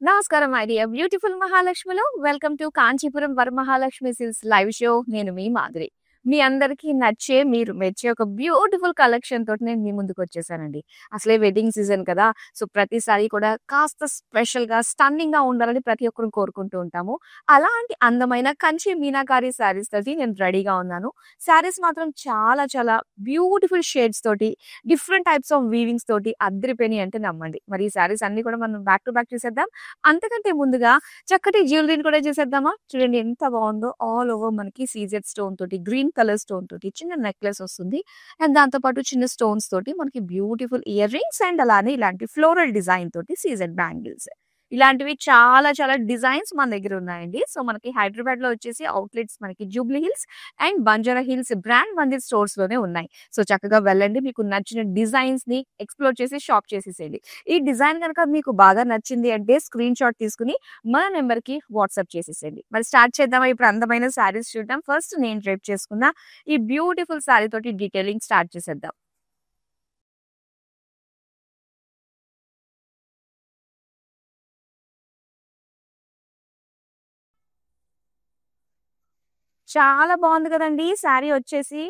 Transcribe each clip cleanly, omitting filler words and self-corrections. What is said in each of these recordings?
నమస్కారం my dear beautiful మహాలక్ష్మిలో welcome to Kanchipuram Varamahalakshmi silks live show. నేను మీ మాధురి. మీ అందరికీ నచ్చే మీరు మెచ్చే ఒక బ్యూటిఫుల్ కలెక్షన్ తోటి నేను మీ ముందుకు వచ్చేసానండి. అసలే వెడ్డింగ్ సీజన్ కదా, సో ప్రతిసారి కూడా కాస్త స్పెషల్ గా స్టన్నింగ్ గా ఉండాలని ప్రతి ఒక్కరు కోరుకుంటూ ఉంటాము. అలాంటి అందమైన కంచి మీనాకారి శారీస్ తోటి నేను రెడీగా ఉన్నాను. శారీస్ మాత్రం చాలా చాలా బ్యూటిఫుల్ షేడ్స్ తోటి, డిఫరెంట్ టైప్స్ ఆఫ్ వీవింగ్స్ తోటి అద్దరిపోయినాయి అంటే నమ్మండి. మరి ఈ శారీస్ అన్ని కూడా మనం బ్యాక్ టు బ్యాక్ చూసేద్దాం. అంతకంటే ముందుగా చక్కటి జ్యువెలరీని కూడా చేసేద్దామా? చూడండి ఎంత బాగుందో. ఆల్ ఓవర్ మనకి సీజెడ్ స్టోన్ తోటి, గ్రీన్ కలర్ స్టోన్ తోటి చిన్న నెక్లెస్ వస్తుంది. అండ్ దాంతో పాటు చిన్న స్టోన్స్ తోటి మనకి బ్యూటిఫుల్ ఇయర్ రింగ్స్ అండ్ అలానే ఇలాంటి ఫ్లోరల్ డిజైన్ తోటి సీజెడ్ బ్యాంగిల్స్. ఇలాంటివి చాలా చాలా డిజైన్స్ మన దగ్గర ఉన్నాయండి. సో మనకి హైదరాబాద్ లో వచ్చేసి అవుట్లెట్స్ మనకి Jubilee hills and Banjara hills brand Mandir stores లోనే ఉన్నాయి. సో చక్కగా వెళ్ళండి, మీకు నచ్చిన డిజైన్స్ ని ఎక్స్ప్లోర్ చేసి షాప్ చేసేసేయండి. ఈ డిజైన్ కనుక మీకు బాగా నచ్చింది అంటే స్క్రీన్ షాట్ తీసుకుని మన నెంబర్ కి వాట్సాప్ చేసేసేయండి. మరి స్టార్ట్ చేద్దామా? ఇప్పుడు అందమైన శారీస్ చూద్దాం. ఫస్ట్ నేను డ్రైప్ చేసుకున్న ఈ బ్యూటిఫుల్ శారీ తోటి డీటెయిలింగ్ స్టార్ట్ చేసేద్దాం. చాలా బాగుంది కదండి శారీ వచ్చేసి.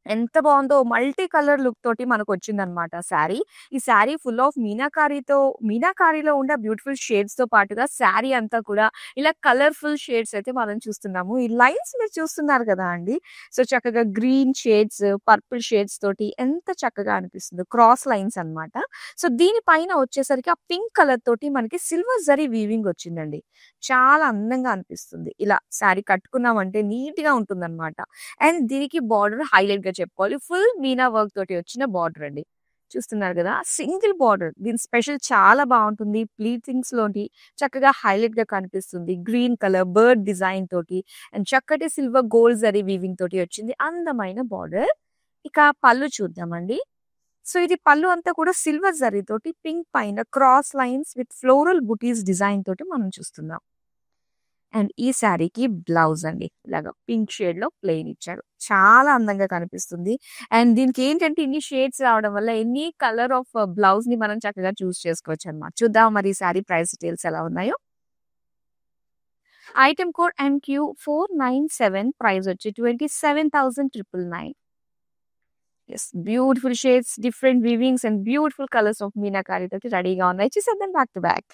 ఎంత బాగుందో, మల్టీ కలర్ లుక్ తోటి మనకు వచ్చిందనమాట శారీ. ఈ శారీ ఫుల్ ఆఫ్ మీనాకారీలో ఉండే బ్యూటిఫుల్ షేడ్స్ తో పాటుగా శారీ అంతా కూడా ఇలా కలర్ఫుల్ షేడ్స్ అయితే మనం చూస్తున్నాము. ఈ లైన్స్ మీరు చూస్తున్నారు కదా అండి. సో చక్కగా గ్రీన్ షేడ్స్, పర్పుల్ షేడ్స్ తోటి ఎంత చక్కగా అనిపిస్తుంది, క్రాస్ లైన్స్ అన్నమాట. సో దీనిపైన వచ్చేసరికి ఆ పింక్ కలర్ తోటి మనకి సిల్వర్ జరీ వీవింగ్ వచ్చిందండి. చాలా అందంగా అనిపిస్తుంది. ఇలా శారీ కట్టుకున్నామంటే నీట్ గా ఉంటుంది అనమాట. అండ్ దీనికి బార్డర్ హైలైట్ గా చెప్పుకోవాలి. ఫుల్ మీనా వర్క్ తోటి వచ్చిన బార్డర్ అండి. చూస్తున్నారు కదా, సింగిల్ బార్డర్. దీని స్పెషల్ చాలా బాగుంటుంది. ప్లీటింగ్స్ లోని చక్కగా హైలైట్ గా కనిపిస్తుంది. గ్రీన్ కలర్ బర్డ్ డిజైన్ తోటి అండ్ చక్కటి సిల్వర్ గోల్డ్ జరీ వీవింగ్ తోటి వచ్చింది అందమైన బార్డర్. ఇక పళ్ళు చూద్దామండి. సో ఇది పళ్ళు అంతా కూడా సిల్వర్ జరీ తోటి పింక్ పైన cross lines with floral buttis design తోటి మనం చూస్తున్నాం. అండ్ ఈ శారీకి బ్లౌజ్ అండి, ఇలాగా పింక్ షేడ్ లో ప్లెయిన్ ఇచ్చారు. చాలా అందంగా కనిపిస్తుంది. అండ్ దీనికి ఏంటంటే ఇన్ని షేడ్స్ రావడం వల్ల ఎన్ని కలర్ ఆఫ్ బ్లౌజ్ ని మనం చక్కగా చూస్ చేసుకోవచ్చు అనమాట. చూద్దాం మరి ఈ శారీ ప్రైస్ డీటెయిల్స్ ఎలా ఉన్నాయో. ఐటమ్ కోడ్ MQ497, ప్రైస్ వచ్చి 27,999. Yes, beautiful shades, different weavings and beautiful colours of meenakari తోటి రెడీగా ఉన్నాయి. చూసేద్దాం back to back.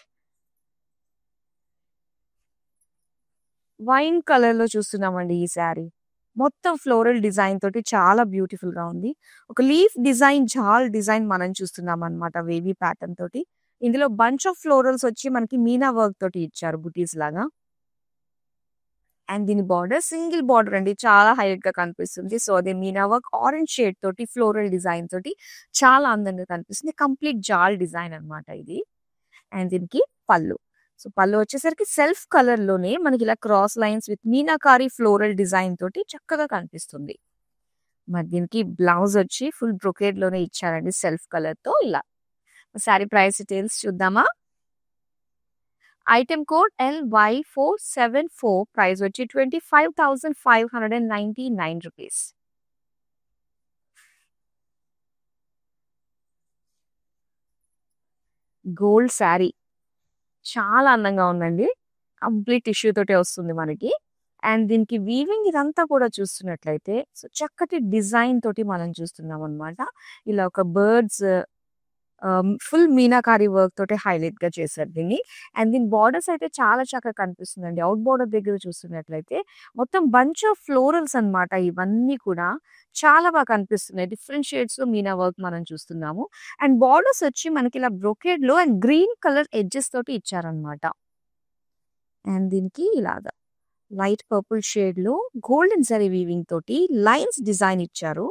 Wine colour లో చూస్తున్నామండి ఈ శారీ. మొత్తం ఫ్లోరల్ డిజైన్ తోటి చాలా బ్యూటిఫుల్ గా ఉంది. ఒక లీఫ్ డిజైన్, జాల్ డిజైన్ మనం చూస్తున్నాం అనమాట, వేవీ ప్యాటర్న్ తోటి. ఇందులో బంచ్ ఆఫ్ ఫ్లోరల్స్ వచ్చి మనకి మీనా వర్క్ తోటి ఇచ్చారు, బుటీస్ లాగా. అండ్ దీని బార్డర్ సింగిల్ బార్డర్ అండి, చాలా హైలైట్ గా కనిపిస్తుంది. సో అదే మీనా వర్క్ ఆరెంజ్ షేడ్ తోటి ఫ్లోరల్ డిజైన్ తోటి చాలా అందంగా కనిపిస్తుంది. కంప్లీట్ జాల్ డిజైన్ అన్నమాట ఇది. అండ్ దీనికి పళ్ళు. సో పళ్ళు వచ్చేసరికి సెల్ఫ్ కలర్ లోనే మనకి ఇలా cross lines with meenakari floral design తోటి చక్కగా కనిపిస్తుంది. మరి దీనికి బ్లౌజ్ వచ్చి ఫుల్ బ్రొకేడ్ లోనే ఇచ్చారండి, సెల్ఫ్ కలర్ తో. ఇలా శారీ ప్రైస్ డీటెయిల్స్ చూద్దామా. ఐటమ్ కోడ్ LY474, ప్రైస్ వచ్చి 25,599 రూపీస్. గోల్డ్ శారీ చాలా అందంగా ఉందండి. కంప్లీట్ టిష్యూ తోటే వస్తుంది మనకి. అండ్ దీనికి వీవింగ్ ఇదంతా కూడా చూస్తున్నట్లయితే సో చక్కటి డిజైన్ తోటి మనం చూస్తున్నాం అనమాట. ఇలా ఒక బర్డ్స్ ఫుల్ మీనాకారి వర్క్ తోటి హైలైట్ గా చేశారు దీన్ని. అండ్ దీని బార్డర్స్ అయితే చాలా చక్కగా కనిపిస్తుందండి. అవుట్ బార్డర్ దగ్గర చూస్తున్నట్లయితే మొత్తం బంచ్ ఆఫ్ ఫ్లోరల్స్ అన్నమాట. ఇవన్నీ కూడా చాలా బాగా కనిపిస్తున్నాయి. డిఫరెంట్ షేడ్స్ లో మీనా వర్క్ మనం చూస్తున్నాము. అండ్ బార్డర్స్ వచ్చి మనకి ఇలా బ్రొకేడ్ లో అండ్ గ్రీన్ కలర్ ఎడ్జెస్ తోటి ఇచ్చారనమాట. అండ్ దీనికి ఇలాగా లైట్ పర్పుల్ షేడ్ లో గోల్డెన్ జరీ వీవింగ్ తోటి లైన్స్ డిజైన్ ఇచ్చారు.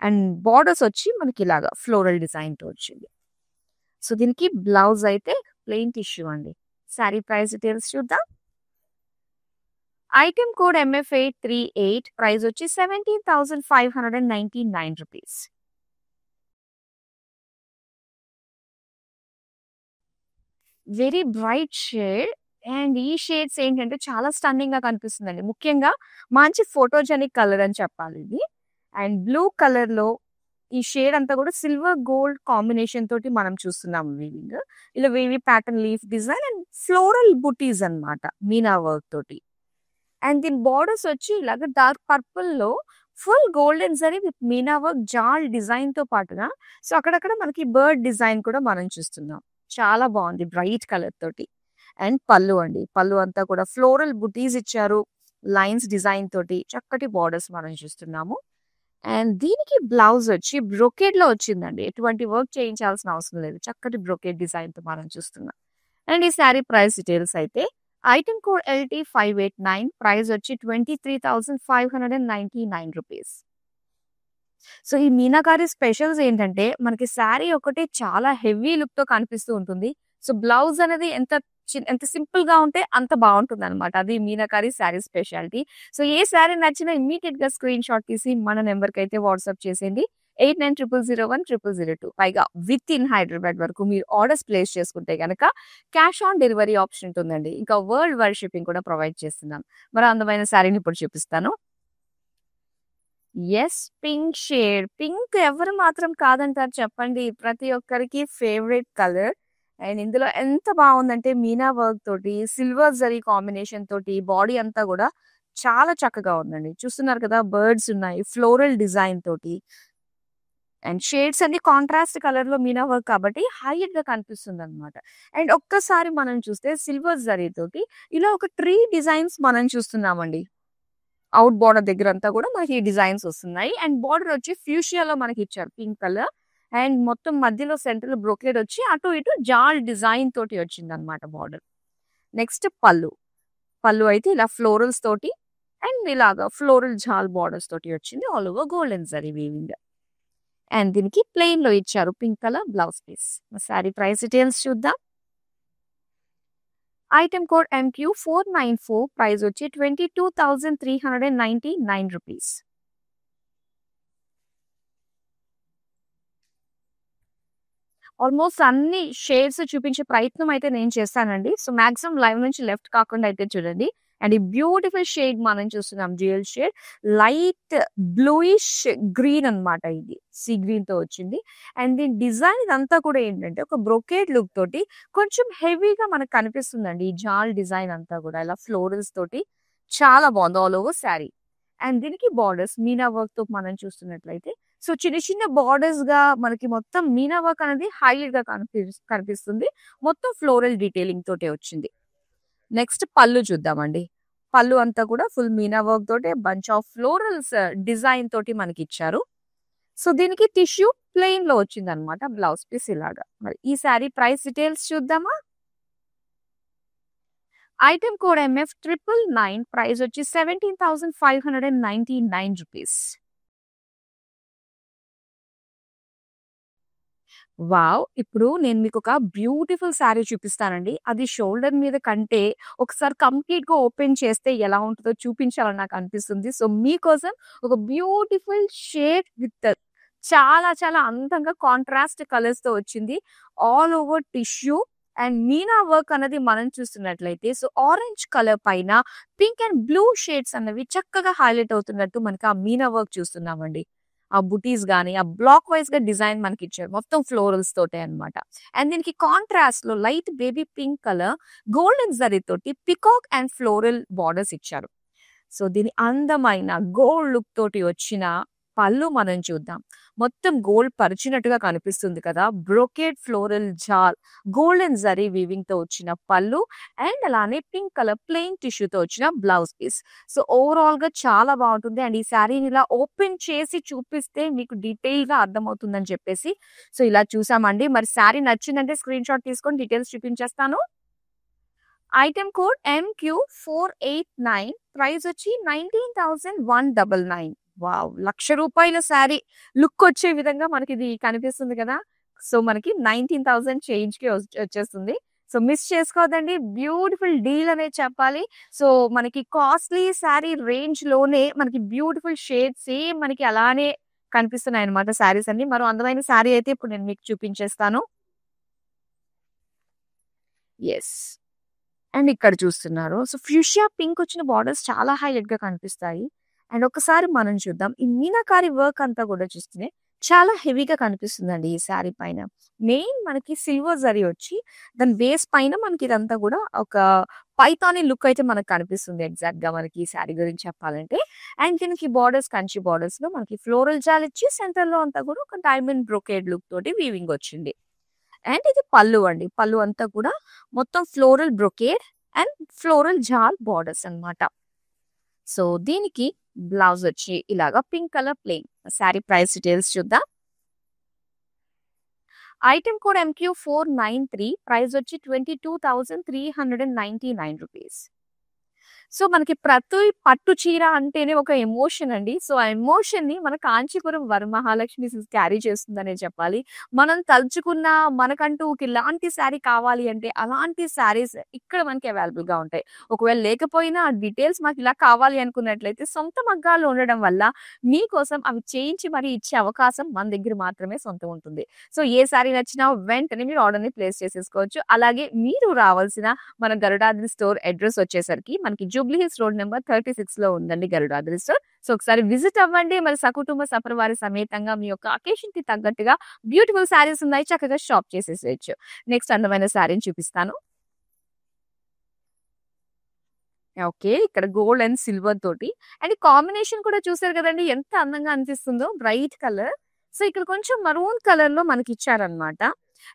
అండ్ బార్డర్స్ వచ్చి మనకి ఇలాగా ఫ్లోరల్ డిజైన్ తో వచ్చింది. సో దీనికి బ్లౌజ్ అయితే ప్లెయిన్ టిష్యూ అండి. శారీ ప్రైస్ డీటెయిల్స్ చూద్దాం. ఐటమ్ కోడ్ MF838, ప్రైస్ వచ్చి 17,599 rupees. Very bright shade. And ఈ షేడ్స్ ఏంటంటే చాలా స్టన్నింగ్ గా కనిపిస్తుందండి. ముఖ్యంగా మంచి ఫోటోజెనిక్ కలర్ అని చెప్పాలి ఇది. అండ్ బ్లూ కలర్ లో ఈ షేడ్ అంతా కూడా సిల్వర్ గోల్డ్ కాంబినేషన్ తోటి మనం చూస్తున్నాం వీవింగ్. ఇలా wavy pattern leaf design and floral బుటీస్ అన్నమాట మీనా వర్క్ తోటి. అండ్ దీని బార్డర్స్ వచ్చి ఇలాగ డార్క్ పర్పుల్‌లో full golden zari with meena work jaal డిజైన్‌తో పాటుగా సో, అక్కడక్కడ మనకి బర్డ్ డిజైన్ కూడా మనం చూస్తున్నాం. చాలా బావుంది బ్రైట్ కలర్ తోటి. అండ్ పల్లు అండి. పల్లు అంతా కూడా ఫ్లోరల్ బుటీస్ ఇచ్చారు. లైన్స్ డిజైన్ తోటి చక్కటి బార్డర్స్ మనం చూస్తున్నాము. అండ్ దీనికి బ్లౌజ్ వచ్చి బ్రొకేడ్‌లో వచ్చిందండి. ఎటువంటి వర్క్ చేయించాల్సిన అవసరం లేదు. చక్కటి బ్రొకేడ్ డిజైన్‌తో మనం చూస్తున్నాం. అండ్ ఈ శారీ ప్రైస్ డీటెయిల్స్ అయితే ఐటెమ్ కోడ్ LT589 ప్రైస్ వచ్చి ₹23,599. సో, ఈ మీనాకారి స్పెషల్స్ ఏంటంటే మనకి శారీ ఒకటే చాలా హెవీ లుక్‌తో కనిపిస్తూ ఉంటుంది. సో, బ్లౌజ్ అనేది ఎంత సింపుల్‌గా ఉంటే అంత బావుంటుందనమాట. అది మీనాకారి శారీ స్పెషాలిటీ. సో, ఏ శారీ నచ్చినా ఇమ్మీడియేట్‌గా స్క్రీన్ షాట్ తీసి మన నంబర్‌కైతే వాట్సాప్ చేసేయండి. 8900010002 పైగా విత్ ఇన్ హైదరాబాద్ వరకు మీరు ఆర్డర్స్ ప్లేస్ చేసుకుంటే గనక క్యాష్ ఆన్ డెలివరీ ఆప్షన్ ఉంటుందండి. ఇంకా వరల్డ్ వైడ్ షిప్పింగ్ కూడా ప్రొవైడ్ చేస్తున్నాం. మరో అందమైన శారీని ఇప్పుడు చూపిస్తాను. యెస్. Pink shade. పింక్ ఎవరు మాత్రం కాదంటారు చెప్పండి. ప్రతి ఒక్కరికి ఫేవరెట్ కలర్. అండ్ ఇందులో ఎంత బావుందంటే మీనా వర్క్ తోటి, సిల్వర్ జరీ కాంబినేషన్ తోటి బాడీ అంతా గూడా చాలా చక్కగా ఉందండి. చూస్తున్నారు కదా! బర్డ్స్ ఉన్నాయి. ఫ్లోరల్ డిజైన్ తోటి. అండ్ షేడ్స్ అన్ని కాంట్రాస్ట్ కలర్‌లో మీనా వర్క్ కాబట్టి హైలైట్‌గా కనిపిస్తుందనమాట. అండ్ ఒక్కసారి మనం చూస్తే సిల్వర్ జరీ తోటి ఇలా ఒక ట్రీ డిజైన్స్ మనం చూస్తున్నామండి. ఔట్ బోర్డర్ దగ్గరంతా కూడా మనకి డిజైన్స్ వస్తున్నాయి. అండ్ బోర్డర్ వచ్చి ఫ్యూషియాలో మనకిచ్చారు పింక్ కలర్. అండ్ మొత్తం మధ్యలో సెంటర్‌లో బ్రొకేడ్ వచ్చి అటు ఇటు జాల్ డిజైన్ తోటి వచ్చిందనమాట బోర్డర్. నెక్స్ట్ పల్లు. పల్లు అయితే ఇలా ఫ్లోరల్స్ తోటి అండ్ ఇలాగా ఫ్లోరల్ జాల్ బోర్డర్స్ తోటి వచ్చింది. All over golden zari weaving. And దీనికి ప్లెయిన్‌లో ఇచ్చారు pink colour blouse piece. Sari price details చూద్దాం. ఐటెమ్ కోడ్ MQ494 ప్రైస్ వచ్చి ₹22,399. ఆల్మోస్ట్ అన్ని షేడ్స్ చూపించే ప్రయత్నం అయితే నేను చేస్తానండి. సో, మాక్సిమం లైవ్ నుంచి లెఫ్ట్ కాకుండా అయితే చూడండి. అండ్ ఈ బ్యూటిఫుల్ షేడ్ మనం చూస్తున్నాం dual shade. Light bluish green అన్నమాట ఇది. సీ గ్రీన్‌తో వచ్చింది. అండ్ దీని డిజైన్ ఇదంతా కూడా ఏంటంటే ఒక బ్రొకేడ్ లుక్ తోటి కొంచెం హెవీగా మనకు కనిపిస్తుందండి. ఈ జాల్ డిజైన్ అంతా కూడా ఇలా ఫ్లోరల్స్ తోటి చాలా బావుంది ఆల్ ఓవర్ శారీ. అండ్ దీనికి బార్డర్స్ మీనా వర్క్‌తో మనం చూస్తున్నట్లయితే సో, చిన్న చిన్న బార్డర్స్‌గా మనకి మొత్తం మీనా వర్క్ అనేది హైలైట్‌గా కనిపిస్తుంది. మొత్తం ఫ్లోరల్ డీటెయిలింగ్ తోటే వచ్చింది. నెక్స్ట్ పల్లు చూద్దామండి. పల్లు అంతా కూడా ఫుల్ మీనా వర్క్ తోటే బంచ్ ఆఫ్ ఫ్లోరల్స్ డిజైన్ తోటి మనకిచ్చారు. సో, దీనికి టిష్యూ ప్లెయిన్‌లో వచ్చిందనమాట బ్లౌజ్ పీస్ ఇలాగా. మరి ఈ శారీ ప్రైస్ డీటెయిల్స్ చూద్దామా? ఐటెమ్ కోడ్ MF999 ప్రైస్ వచ్చి ₹17,599. వావ్! ఇప్పుడు నేను మీకొక బ్యూటిఫుల్ శారీ చూపిస్తానండి. అది షోల్డర్ మీద కంటే ఒకసారి కంప్లీట్‌గా ఓపెన్ చేస్తే ఎలా ఉంటదో చూపించాలని నాకు అనిపిస్తుంది. సో, మీకోసం ఒక బ్యూటిఫుల్ షేడ్ విత్ చాలా చాలా అందంగా కాంట్రాస్ట్ కలర్స్‌తో వచ్చింది. All over tissue and Meena work అన్నది మనం చూస్తున్నట్లయితే సో, ఆరెంజ్ కలర్ పైన పింక్ అండ్ బ్లూ షేడ్స్ అన్నవి చక్కగా హైలైట్ అవుతున్నట్టు మనకి ఆ మీనా వర్క్ చూస్తున్నామండి. ఆ బుటీస్ గాని, ఆ బ్లాక్ వైస్‌గా డిజైన్ మనకిచ్చారు. మొత్తం ఫ్లోరల్స్ తోటే అన్నమాట. అండ్ దీనికి కాంట్రాస్ట్‌లో light baby pink colour golden జరీతోటి పికాక్ అండ్ ఫ్లోరల్ బార్డర్స్ ఇచ్చారు. సో, దీని అందమైన గోల్డ్ లుక్ తోటి వచ్చిన పళ్ళు మనం చూద్దాం. మొత్తం గోల్డ్ పరిచినట్టుగా కనిపిస్తుంది కదా! బ్రొకేడ్ ఫ్లోరల్ జాల్ గోల్డెన్ జరీ వీవింగ్‌తో వచ్చిన పళ్ళు అండ్ అలానే పింక్ కలర్ ప్లెయిన్ టిష్యూతో వచ్చిన బ్లౌజ్ పీస్. సో, ఓవరాల్‌గా చాలా బావుంటుంది. అండ్ ఈ శారీని ఇలా ఓపెన్ చేసి చూపిస్తే మీకు డీటెయిల్‌గా అర్థమవుతుందని చెప్పేసి సో, ఇలా చూసామండి. మరి శారీ నచ్చిందంటే స్క్రీన్ షాట్ తీసుకొని డీటెయిల్స్ చూపించేస్తాను. ఐటెమ్ కోడ్ MQ489 ప్రైస్ వచ్చి 19,199. వావ్! ₹1,00,000 శారీ లుకొచ్చే విధంగా మనకిది కనిపిస్తుంది కదా! సో, మనకి 19,000 చేంజ్‌కే వచ్చేస్తుంది. సో, మిస్ చేసుకోవద్దండి. బ్యూటిఫుల్ డీల్ అనే చెప్పాలి. సో, మనకి కాస్ట్‌లీ శారీ రేంజ్‌లోనే మనకి బ్యూటిఫుల్ షేడ్స్ సేమ్ మనకి అలానే కనిపిస్తున్నాయన్నమాట శారీస్ అన్నీ. మరో అందమైన శారీ అయితే ఇప్పుడు నేను మీకు చూపించేస్తాను. యెస్. అండ్ ఇక్కడ చూస్తున్నారు. సో, ఫ్యూషియా పింక్ వచ్చిన బార్డర్స్ చాలా హైలైట్‌గా కనిపిస్తాయి. అండ్ ఒకసారి మనం చూద్దాం. ఈ మీనాకారి వర్క్ అంతా కూడా చూస్తే చాలా హెవీగా కనిపిస్తుందండి ఈ శారీ పైన. మెయిన్ మనకి సిల్వర్ జరీ వచ్చి దాని బేస్ పైన మనకి ఇదంతా గూడా ఒక పైథానీ లుక్ అయితే మనకు కనిపిస్తుంది ఎగ్జాక్ట్‌గా మనకి ఈ శారీ గురించి చెప్పాలంటే. అండ్ దీనికి బార్డర్స్ కంచి బార్డర్స్‌లో మనకి ఫ్లోరల్ జాల్ ఇచ్చి సెంటర్‌లో అంతా గూడా ఒక డైమండ్ బ్రొకేడ్ లుక్ తోటి వీవింగ్ వచ్చింది. అండ్ ఇది పల్లు అండి. పల్లు అంతా కూడా మొత్తం floral brocade and floral jaal borders అన్నమాట. సో దీనికి బ్లౌజ్ వచ్చి ఇలాగా pink colour plain. Sari price details చూద్దాం. ఐటెమ్ కోడ్ MQ493 ప్రైస్ వచ్చి 22,399 రూపీస్. సో మనకి ప్రతి పట్టు చీర అంటేనే ఒక ఎమోషన్ అండి. సో ఆ ఎమోషన్‌ని మన కాంచీపురం వరమహాలక్ష్మి సిల్క్స్ క్యారీ చేస్తుందనే చెప్పాలి. మనం తలుచుకున్న మనకంటూ ఒక ఇలాంటి శారీ కావాలి అంటే అలాంటి శారీస్ ఇక్కడ మనకి అవైలబుల్‌గా ఉంటాయి. ఒకవేళ లేకపోయినా ఆ డీటెయిల్స్ మాకు ఇలా కావాలి అనుకున్నట్లయితే సొంత మగ్గాలు ఉండడం వల్ల మీకోసం అవి చేయించి మరి ఇచ్చే అవకాశం మన దగ్గర మాత్రమే సొంతం ఉంటుంది. సో ఏ శారీ నచ్చినా వెంటనే మీరు ఆర్డర్‌ని ప్లేస్ చేసేసుకోవచ్చు. అలాగే మీరు రావాల్సిన మన గరుడాద్రి స్టోర్ అడ్రెస్ వచ్చేసరికి మనకి జూబ్లీ హిల్స్ రోడ్ నెంబర్ 36లో ఉందండి గరుడాద్రి స్టోర్. సో ఒకసారి విజిట్ అవ్వండి. మరి సకుటుంబ సపరివార సమేతంగా మీ యొక్క అకేషన్‌కి తగ్గట్టుగా బ్యూటిఫుల్ శారీస్ ఉన్నాయి. చక్కగా షాప్ చేసేసేయొచ్చు. నెక్స్ట్ అందమైన శారీని చూపిస్తాను. ఓకే. ఇక్కడ గోల్డ్ అండ్ సిల్వర్ తోటి అండ్ కాంబినేషన్ కూడా చూసారు కదండీ ఎంత అందంగా అనిపిస్తుందో బ్రైట్ కలర్. సో ఇక్కడ కొంచెం మరూన్ కలర్‌లో మనకిచ్చారన్నమాట.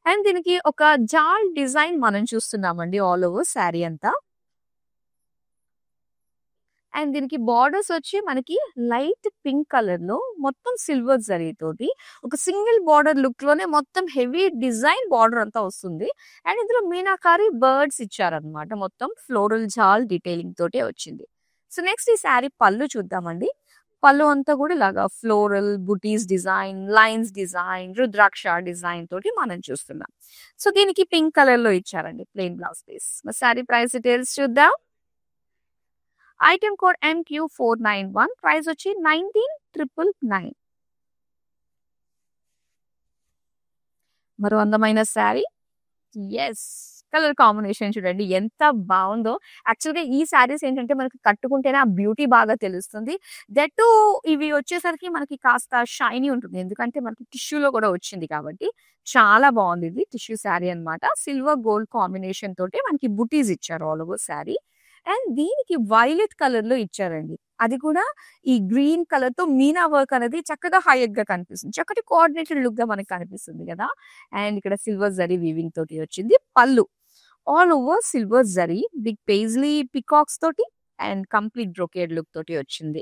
అండ్ దీనికి ఒక జాల్ డిజైన్ మనం చూస్తున్నామండి ఆల్ ఓవర్ శారీ అంతా. అండ్ దీనికి బార్డర్స్ వచ్చి మనకి లైట్ పింక్ కలర్‌లో మొత్తం సిల్వర్ జరీతోటి ఒక సింగిల్ బార్డర్ లుక్‌లోనే మొత్తం హెవీ డిజైన్ బార్డర్ అంతా వస్తుంది. అండ్ ఇందులో మీనాకారి బర్డ్స్ ఇచ్చారన్నమాట. మొత్తం ఫ్లోరల్ జాల్ డీటెయిలింగ్ తోటే వచ్చింది. సో నెక్స్ట్ ఈ శారీ పళ్ళు చూద్దామండి. పళ్ళు అంతా కూడా ఇలాగా ఫ్లోరల్, బుటీస్ డిజైన్, లైన్స్ డిజైన్, రుద్రాక్ష డిజైన్ తోటి మనం చూస్తున్నాం. సో దీనికి పింక్ కలర్‌లో ఇచ్చారండి ప్లెయిన్ బ్లౌజ్ పీస్. మరి శారీ ప్రైస్ డీటెయిల్స్ చూద్దాం. ఐటెమ్ కోడ్ MQ491 ప్రైస్ వచ్చి 19,999. మరో అందమైన శారీ. యెస్. కలర్ కాంబినేషన్ చూడండి ఎంత బావుందో. యాక్చువల్‌గా ఈ శారీస్ ఏంటంటే మనకి కట్టుకుంటేనే ఆ బ్యూటీ బాగా తెలుస్తుంది. దట్ టూ ఇవి వచ్చేసరికి మనకి కాస్త షైనీ ఉంటుంది. ఎందుకంటే మనకి టిష్యూలో కూడా వచ్చింది కాబట్టి చాలా బావుంది ఇది. టిష్యూ శారీ అన్నమాట. సిల్వర్ గోల్డ్ కాంబినేషన్ తోటి మనకి బుటీస్ ఇచ్చారు ఆల్ ఓవర్ శారీ. అండ్ దీనికి వైలెట్ కలర్‌లో ఇచ్చారండి. అది కూడా ఈ గ్రీన్ కలర్‌తో మీనా వర్క్ అనేది చక్కగా హైలైట్‌గా కనిపిస్తుంది. చక్కటి కోఆర్డినేటెడ్ లుక్‌గా మనకు కనిపిస్తుంది కదా! అండ్ ఇక్కడ సిల్వర్ జరీ వీవింగ్ తోటి వచ్చింది. పళ్ళు all over silver zari big paisley peacocks తోటి అండ్ కంప్లీట్ బ్రొకేడ్ లుక్ తోటి వచ్చింది.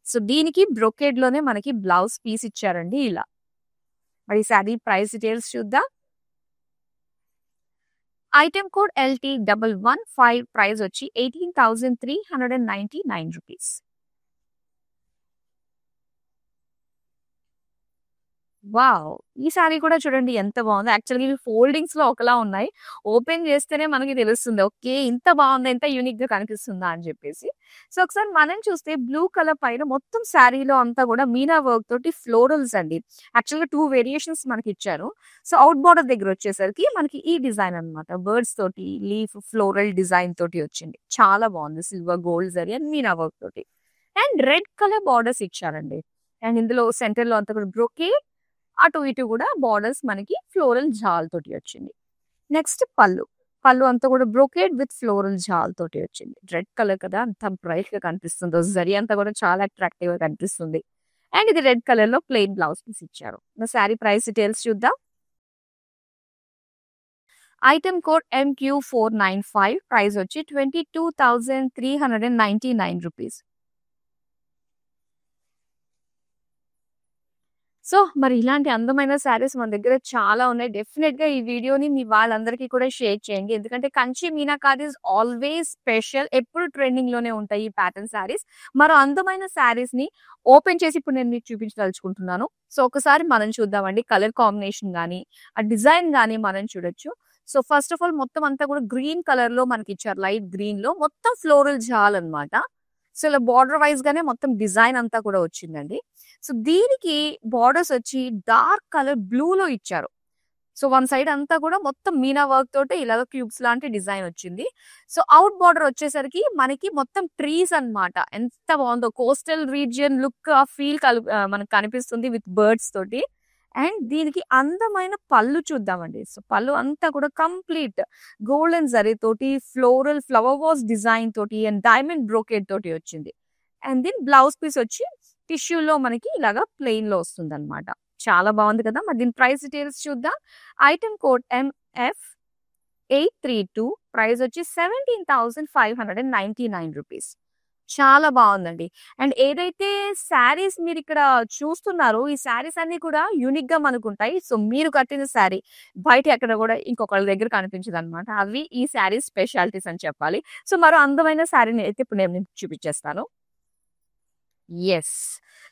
సో దీనికి బ్రొకేడ్ లోనే మనకి బ్లౌజ్ పీస్ ఇచ్చారండి ఇలా. మరి శారీ ప్రైస్ డీటెయిల్స్ చూద్దాం. ఐటెమ్ కోడ్ LT115 ప్రైస్ వచ్చి 18,399 రూపీస్. వావ్! ఈ సారీ కూడా చూడండి ఎంత బావుందో. యాక్చువల్‌గా ఇవి ఫోల్డింగ్స్‌లో ఒకలా ఉన్నాయి. ఓపెన్ చేస్తేనే మనకి తెలుస్తుంది. ఓకే. ఇంత బావుందా? ఇంత యూనిక్‌గా కనిపిస్తుందా? అని చెప్పేసి. సో, ఒకసారి మనం చూస్తే బ్లూ కలర్ పైన మొత్తం శారీలో అంతా కూడా మీనా వర్క్ తోటి ఫ్లోరల్స్ అండి. యాక్చువల్‌గా 2 వేరియేషన్స్ మనకిచ్చారు. సో, ఔట్ బోర్డర్ దగ్గరొచ్చేసరికి మనకి ఈ డిజైన్ అన్నమాట. బర్డ్స్ తోటి లీఫ్ ఫ్లోరల్ డిజైన్ తోటి వచ్చింది. చాలా బావుంది. Silver gold zari and Meena work తోటి. అండ్ రెడ్ కలర్ బార్డర్స్ ఇచ్చారండి. అండ్ ఇందులో సెంటర్‌లో అంతా కూడా బ్రొకేడ్ అటు ఇటు కూడా బార్డర్స్ మనకి ఫ్లోరల్ జాల్ తోటి వచ్చింది. నెక్స్ట్ పళ్ళు. పళ్ళు అంతా కూడా బ్రొకేడ్ విత్ ఫ్లోరల్ జాల్ తోటి వచ్చింది. రెడ్ కలర్ కదా! అంత బ్రైట్‌గా కనిపిస్తుందో. జరీ అంతా కూడా చాలా అట్రాక్టివ్‌గా కనిపిస్తుంది. అండ్ ఇది రెడ్ కలర్‌లో ప్లెయిన్ బ్లౌజ్ పీస్ ఇచ్చారు. నా శారీ ప్రైస్ డీటెయిల్స్ చూద్దాం. ఐటెమ్ కోడ్ MQ495 ప్రైస్ వచ్చి 22,399 రూపీస్. సో, మరి ఇలాంటి అందమైన శారీస్ మన దగ్గర చాలా ఉన్నాయి. డెఫినిట్‌గా ఈ వీడియోని మీ వాళ్ళందరికీ కూడా షేర్ చేయండి. ఎందుకంటే కంచి మీనాకారీస్ ఆల్వేస్ స్పెషల్. ఎప్పుడు ట్రెండింగ్‌లోనే ఉంటాయి ఈ ప్యాటర్న్ శారీస్. మరో అందమైన శారీస్‌ని ఓపెన్ చేసి ఇప్పుడు నేను మీకు చూపించదలుచుకుంటున్నాను. సో, ఒకసారి మనం చూద్దామండి. కలర్ కాంబినేషన్ గాని, ఆ డిజైన్ గాని మనం చూడొచ్చు. సో, ఫస్ట్ ఆఫ్ ఆల్ మొత్తం అంతా కూడా గ్రీన్ కలర్‌లో మనకిచ్చారు. లైట్ గ్రీన్‌లో మొత్తం ఫ్లోరల్ జాల్ అన్నమాట. సో, ఇలా బార్డర్ వైస్‌గానే మొత్తం డిజైన్ అంతా కూడా వచ్చిందండి. సో, దీనికి బార్డర్స్ వచ్చి డార్క్ కలర్ బ్లూలో ఇచ్చారు. సో, వన్ సైడ్ అంతా కూడా మొత్తం మీనా వర్క్ తోటి ఇలాగ క్యూబ్స్ లాంటి డిజైన్ వచ్చింది. సో, ఔట్ బార్డర్ వచ్చేసరికి మనకి మొత్తం ట్రీస్ అన్నమాట. ఎంత బావుందో కోస్టల్ రీజియన్ లుక్ ఆ ఫీల్ మనకు కనిపిస్తుంది విత్ బర్డ్స్ తోటి. అండ్ దీనికి అందమైన పళ్ళు చూద్దామండి. సో పళ్ళు అంతా కూడా కంప్లీట్ గోల్డెన్ జరీ తోటి ఫ్లోరల్ ఫ్లవర్ వాస్ డిజైన్ తోటి అండ్ డైమండ్ బ్రోకేడ్ తోటి వచ్చింది. అండ్ దీని బ్లౌజ్ పీస్ వచ్చి టిష్యూలో మనకి ఇలాగా ప్లెయిన్ లో వస్తుంది అనమాట. చాలా బాగుంది కదా. మరి దీని ప్రైస్ డీటెయిల్స్ చూద్దాం. ఐటమ్ కోడ్ MF 832, ప్రైస్ వచ్చి 17,599 రూపీస్. చాలా బాగుందండి. అండ్ ఏదైతే శారీస్ మీరు ఇక్కడ చూస్తున్నారో ఈ శారీస్ అన్ని కూడా యూనిక్ గా మనకుంటాయి. సో మీరు కట్టిన శారీ బయట ఎక్కడ కూడా ఇంకొకళ్ళ దగ్గర కనిపించదు అనమాట. అవి ఈ శారీస్ స్పెషాలిటీస్ అని చెప్పాలి. సో మరో అందమైన శారీని అయితే ఇప్పుడు నేను మీకు చూపించేస్తాను. యెస్.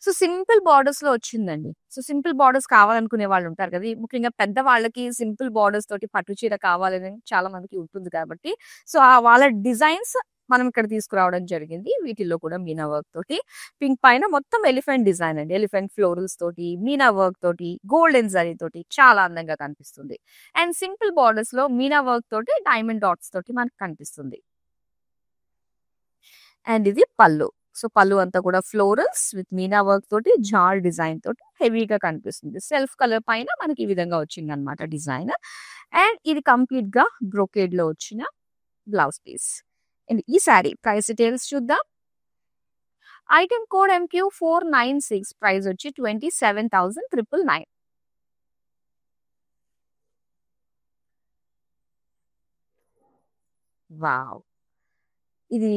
సో సింపుల్ బార్డర్స్ లో వచ్చిందండి. సో సింపుల్ బార్డర్స్ కావాలనుకునే వాళ్ళు ఉంటారు కదా. ముఖ్యంగా పెద్దవాళ్ళకి సింపుల్ బార్డర్స్ తోటి పట్టు చీర కావాలని చాలా మందికి ఉంటుంది కాబట్టి సో వాళ్ళ డిజైన్స్ మనం ఇక్కడ తీసుకురావడం జరిగింది. వీటిల్లో కూడా మీనా వర్క్ తోటి పింక్ పైన మొత్తం ఎలిఫెంట్ డిజైన్ అండి. ఎలిఫెంట్ ఫ్లోరల్స్ తోటి మీనా వర్క్ తోటి గోల్డెన్ జరీ తోటి చాలా అందంగా కనిపిస్తుంది. అండ్ సింపుల్ బార్డర్స్ లో మీనా వర్క్ తోటి డైమండ్ డాట్స్ తోటి మనకు కనిపిస్తుంది. అండ్ ఇది పళ్ళు. సో పళ్ళు అంతా కూడా ఫ్లోరల్స్ విత్ మీనా వర్క్ తోటి జాల్ డిజైన్ తోటి హెవీగా కనిపిస్తుంది. సెల్ఫ్ కలర్ పైన మనకి ఈ విధంగా వచ్చింది అనమాట డిజైన్. అండ్ ఇది కంప్లీట్ గా బ్రోకేడ్ లో వచ్చిన బ్లౌజ్ పీస్. అండ్ ఈ శారీ ప్రైస్ డీటెయిల్స్ చూద్దాం. ఐటమ్ కోడ్ MQ496, ప్రైస్ వచ్చి 27,999. వావ్! ఇది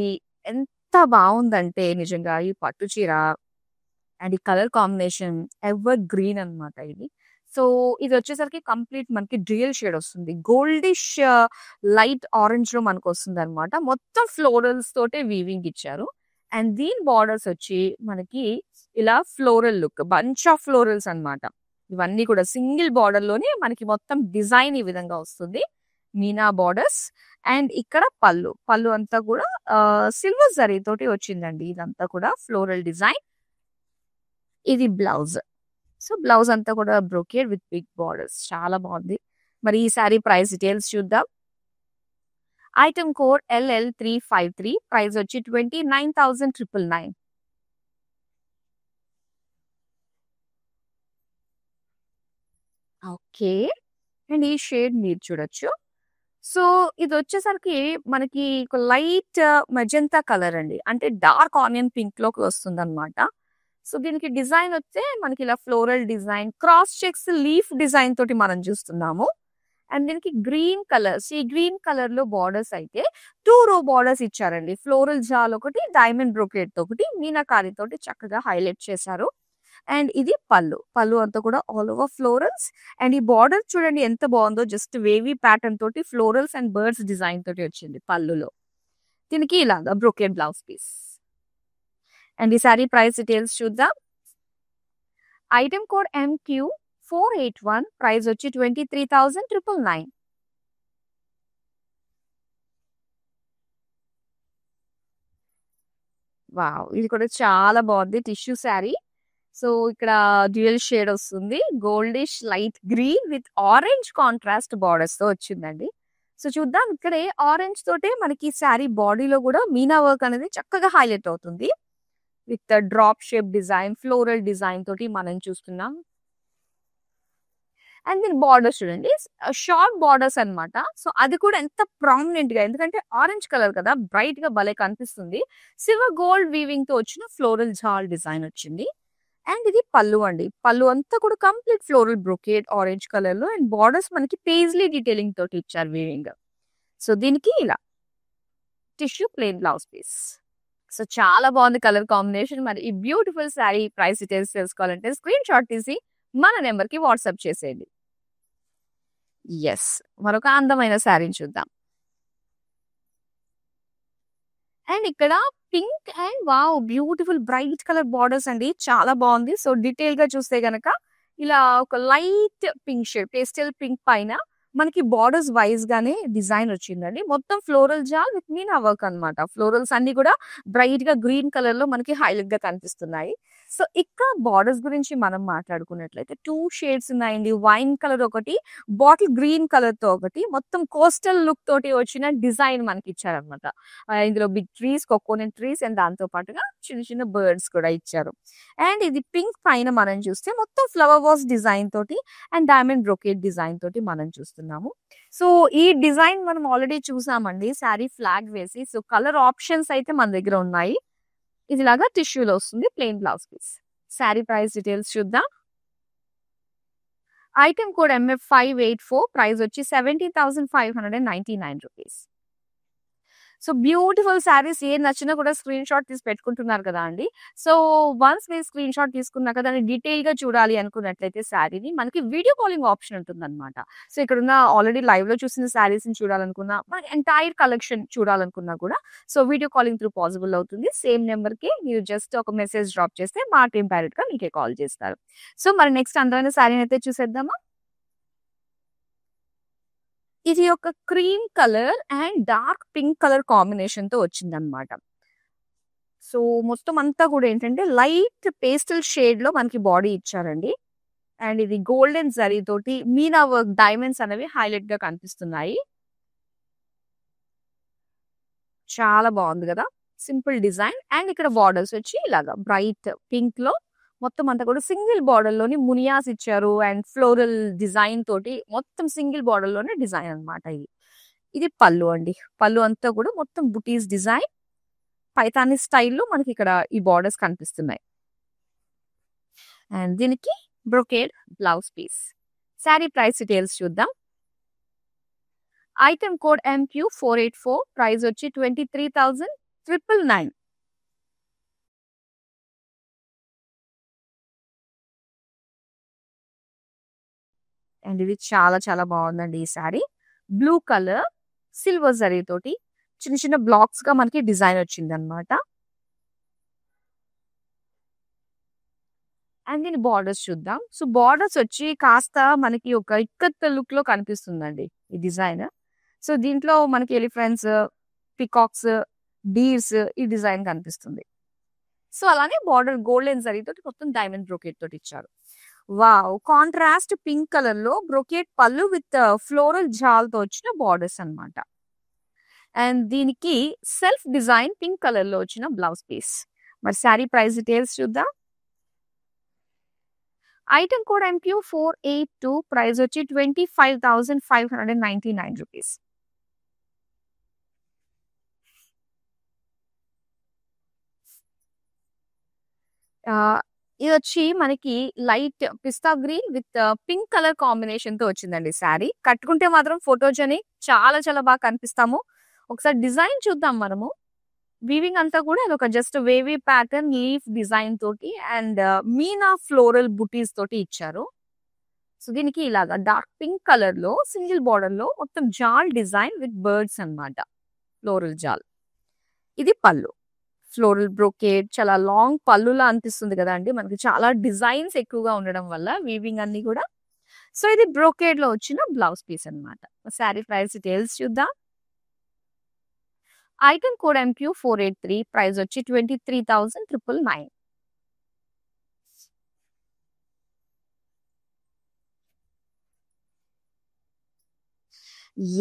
ఎంత బాగుందంటే నిజంగా ఈ పట్టు చీర అండ్ ఈ కలర్ కాంబినేషన్ ఎవర్ గ్రీన్ అన్నమాట ఇది. సో ఇది వచ్చేసరికి కంప్లీట్ మనకి డ్యూయల్ షేడ్ వస్తుంది. గోల్డిష్ లైట్ ఆరెంజ్ లో మనకు వస్తుంది అనమాట. మొత్తం ఫ్లోరల్స్ తోటే వీవింగ్ ఇచ్చారు. అండ్ దీని బార్డర్స్ వచ్చి మనకి ఇలా floral look bunch of florals అన్నమాట. ఇవన్నీ కూడా సింగిల్ బార్డర్ లోనే మనకి మొత్తం డిజైన్ ఈ విధంగా వస్తుంది. మీనా బార్డర్స్ అండ్ ఇక్కడ పళ్ళు అంతా కూడా సిల్వర్ జరీ తోటి వచ్చిందండి. ఇదంతా కూడా ఫ్లోరల్ డిజైన్. ఇది బ్లౌజ్. సో బ్లౌజ్ అంతా కూడా బ్రోకేడ్ విత్ బిగ్ బార్డర్స్. చాలా బాగుంది. మరి ఈ సారీ ప్రైస్ డీటెయిల్స్ చూద్దాం. ఐటమ్ కోడ్ LL353, ప్రైస్ వచ్చి 29,999. ఓకే. అండ్ ఈ షేడ్ మీరు చూడొచ్చు. సో ఇది వచ్చేసరికి మనకి ఒక లైట్ మెజెంతా కలర్ అండి. అంటే డార్క్ ఆనియన్ పింక్ లోకి వస్తుంది అనమాట. సో దీనికి డిజైన్ వస్తే మనకి ఇలా floral design cross checks leaf design తోటి మనం చూస్తున్నాము. అండ్ దీనికి గ్రీన్ కలర్స్, ఈ గ్రీన్ కలర్ లో బార్డర్స్ అయితే 2 రో బార్డర్స్ ఇచ్చారండి. ఫ్లోరల్ జాల్ ఒకటి, డైమండ్ బ్రోకేట్ తోటి, మీనాకారి తోటి చక్కగా హైలైట్ చేశారు. అండ్ ఇది పళ్ళు అంతా కూడా ఆల్ ఓవర్ ఫ్లోరల్స్. అండ్ ఈ బార్డర్ చూడండి ఎంత బాగుందో. జస్ట్ వేవీ ప్యాటర్న్ తోటి ఫ్లోరల్స్ అండ్ బర్డ్స్ డిజైన్ తోటి వచ్చింది పళ్ళులో. దీనికి ఇలాగా బ్రోకేడ్ బ్లౌజ్ పీస్. అండ్ ఈ సారీ ప్రైస్ డీటెయిల్స్ చూద్దాం. ఐటమ్ కోడ్ MQ481, ప్రైస్ వచ్చి 23,999. వావ్! ఇది కూడా చాలా బాగుంది. టిష్యూ శారీ. సో ఇక్కడ డ్యూయల్ షేడ్ వస్తుంది. Goldish light green with orange contrast borders తో వచ్చిందండి. సో చూద్దాం. ఇక్కడే ఆరెంజ్ తోటే మనకి శారీ బాడీలో కూడా మీనా వర్క్ అనేది చక్కగా హైలైట్ అవుతుంది. With drop shape design, floral design తోటి మనం చూస్తున్నాం. అండ్ దీని బార్డర్స్ చూడండి, షార్ట్ బార్డర్స్ అన్నమాట. సో అది కూడా ఎంత ప్రామినెంట్ గా, ఎందుకంటే ఆరెంజ్ కలర్ కదా, బ్రైట్ గా భలే కనిపిస్తుంది. సిల్వర్ గోల్డ్ వీవింగ్ తో వచ్చిన ఫ్లోరల్ జాల్ డిజైన్ వచ్చింది. అండ్ ఇది పళ్ళు అండి. పళ్ళు అంతా కూడా complete floral brocade orange colour లో. అండ్ బార్డర్స్ మనకి పేజ్లీ డీటెయిలింగ్ తోటి ఇచ్చారు వీవింగ్. సో దీనికి ఇలా tissue plain blouse piece. So చాలా బాగుంది కలర్ కాంబినేషన్. మరి ఈ బ్యూటిఫుల్ శారీ ప్రైస్ డీటెయిల్స్ తెలుసుకోవాలంటే స్క్రీన్ షాట్ తీసి మన నెంబర్ కి వాట్సాప్ చేసేయండి. ఎస్, మరొక అందమైన శారీని చూద్దాం. అండ్ ఇక్కడ pink and wow beautiful bright colour borders అండి. చాలా బాగుంది. సో డీటెయిల్ గా చూస్తే గనక ఇలా ఒక light pink shade, pastel pink పైన మనకి బోర్డర్స్ వైస్ గానే డిజైన్ వచ్చిందండి. మొత్తం ఫ్లోరల్ జాల్ విత్ మీనా వర్క్ అన్నమాట. ఫ్లోరల్స్ అన్ని కూడా బ్రైట్ గా గ్రీన్ కలర్ లో మనకి హైలైట్ గా కనిపిస్తున్నాయి. సో ఇక్కడ బోర్డర్స్ గురించి మనం మాట్లాడుకున్నట్లయితే 2 షేడ్స్ ఉన్నాయండి. వైన్ కలర్ ఒకటి, బాటిల్ గ్రీన్ కలర్ తో ఒకటి, మొత్తం కోస్టల్ లుక్ తోటి వచ్చిన డిజైన్ మనకి ఇచ్చారనమాట. ఇందులో big trees, coconut trees and దాంతో పాటుగా చిన్న చిన్న బర్డ్స్ కూడా ఇచ్చారు. అండ్ ఇది పింక్ పైన మనం చూస్తే మొత్తం ఫ్లవర్ వాస్ డిజైన్ తోటి అండ్ డైమండ్ బ్రొకేట్ డిజైన్ తోటి మనం చూస్తున్నాము. సో ఈ డిజైన్ మనం ఆల్రెడీ చూసామండి శారీ ఫ్లాగ్ వేసి. సో కలర్ ఆప్షన్స్ అయితే మన దగ్గర ఉన్నాయి. ఇదిలాగా టిష్యూలో వస్తుంది, plain blouse piece. Sari price details చూద్దాం. ఐటమ్ కోడ్ MF584, ప్రైస్ వచ్చి 70,599 రూపీస్. సో బ్యూటిఫుల్ శారీస్ ఏది నచ్చినా కూడా స్క్రీన్ షాట్ తీసి పెట్టుకుంటున్నారు కదా అండి. సో వన్స్ మీరు స్క్రీన్ షాట్ తీసుకున్నాక దాన్ని డీటెయిల్ గా చూడాలి అనుకున్నట్లయితే శారీని మనకి వీడియో కాలింగ్ ఆప్షన్ ఉంటుంది అనమాట. సో ఇక్కడ ఉన్న ఆల్రెడీ లైవ్ లో చూసిన శారీస్ ని చూడాలనుకున్నా, మనకి ఎంటైర్ కలెక్షన్ చూడాలనుకున్నా కూడా so video calling through possible అవుతుంది. సేమ్ నెంబర్ కి మీరు జస్ట్ ఒక మెసేజ్ డ్రాప్ చేస్తే మా టీం డైరెక్ట్ గా మీకే కాల్ చేస్తారు. సో మరి నెక్స్ట్ అందమైన శారీని అయితే చూసేద్దామా. ఇది ఒక cream colour and dark pink colour combination తో వచ్చిందనమాట. సో మొత్తం అంతా కూడా ఏంటంటే లైట్ పేస్టల్ షేడ్ లో మనకి బాడీ ఇచ్చారండి. అండ్ ఇది గోల్డెన్ జరీ తోటి మీనా వర్క్ డైమండ్స్ అనేవి హైలైట్ గా కనిపిస్తున్నాయి. చాలా బాగుంది కదా, సింపుల్ డిజైన్. అండ్ ఇక్కడ బార్డర్స్ వచ్చి ఇలాగా బ్రైట్ పింక్ లో మొత్తం అంతా కూడా సింగిల్ బార్డర్ లోని మునియాస్ ఇచ్చారు అండ్ ఫ్లోరల్ డిజైన్ తోటి మొత్తం సింగిల్ బార్డర్ లోనే డిజైన్ అనమాట. ఇది పళ్ళు అండి. పళ్ళు అంతా కూడా మొత్తం బుటీస్ డిజైన్ పైతాని స్టైల్లో మనకి ఇక్కడ ఈ బార్డర్స్ కనిపిస్తున్నాయి. అండ్ దీనికి brocade blouse piece. Sari price details చూద్దాం. ఐటమ్ కోడ్ MQ484, ప్రైస్ వచ్చి 23,999. అండ్ ఇది చాలా చాలా బాగుందండి ఈ sari. Blue colour silver zari తోటి చిన్న చిన్న బ్లాక్స్ గా మనకి డిజైన్ వచ్చింది అనమాట. అండ్ దీని బార్డర్స్ చూద్దాం. సో బార్డర్స్ వచ్చి కాస్త మనకి ఒక ఇక్కత్ లుక్ లో కనిపిస్తుందండి ఈ డిజైన్. సో దీంట్లో మనకి ఎలిఫెంట్స్, పికాక్స్, డీర్స్ ఈ డిజైన్ కనిపిస్తుంది. సో అలానే బార్డర్ గోల్డెన్ జరీ తోటి మొత్తం డైమండ్ బ్రోకేట్ తోటి ఇచ్చారు. వావ్, కాంట్రాస్ట్ పింక్ కలర్ లో బ్రోకేట్ పళ్ళు విత్ ఫ్లోరల్ జాల్ తో వచ్చిన బార్డర్స్ అన్నమాట. అండ్ దీనికి సెల్ఫ్ డిజైన్ పింక్ కలర్ లో వచ్చిన బ్లౌజ్ పీస్. మరి శారీ ప్రైస్ డీటెయిల్స్ చూద్దాం. ఐటమ్ కోడ్ MQ482, ప్రైస్ వచ్చి 25,599 రూపీస్. ఇది వచ్చి మనకి light pista green with pink colour combination తో వచ్చిందండి శారీ. కట్టుకుంటే మాత్రం ఫోటోజెనిక్ చాలా చాలా బాగా కనిపిస్తాము. ఒకసారి డిజైన్ చూద్దాం మనము. వీవింగ్ అంతా కూడా ఇది ఒక just wavy pattern leaf design తోటి అండ్ మీనా ఫ్లోరల్ బుటీస్ తోటి ఇచ్చారు. సో దీనికి ఇలాగా డార్క్ పింక్ కలర్ లో సింగిల్ బార్డర్ లో మొత్తం జాల్ డిజైన్ విత్ బర్డ్స్ అన్నమాట, ఫ్లోరల్ జాల్. ఇది పళ్ళు, ఫ్లోరల్ బ్రోకేడ్ చాలా లాంగ్ పళ్ళులా అనిపిస్తుంది కదా అండి. మనకి చాలా డిజైన్స్ ఎక్కువగా ఉండడం వల్ల వీవింగ్ అన్ని కూడా. సో ఇది బ్రోకేడ్ లో వచ్చిన బ్లౌజ్ పీస్ అన్నమాట. శారీ ప్రైస్ డీటెయిల్స్ చూద్దాం. ఐటమ్ కోడ్ MQ483, ప్రైస్ వచ్చి 23,999.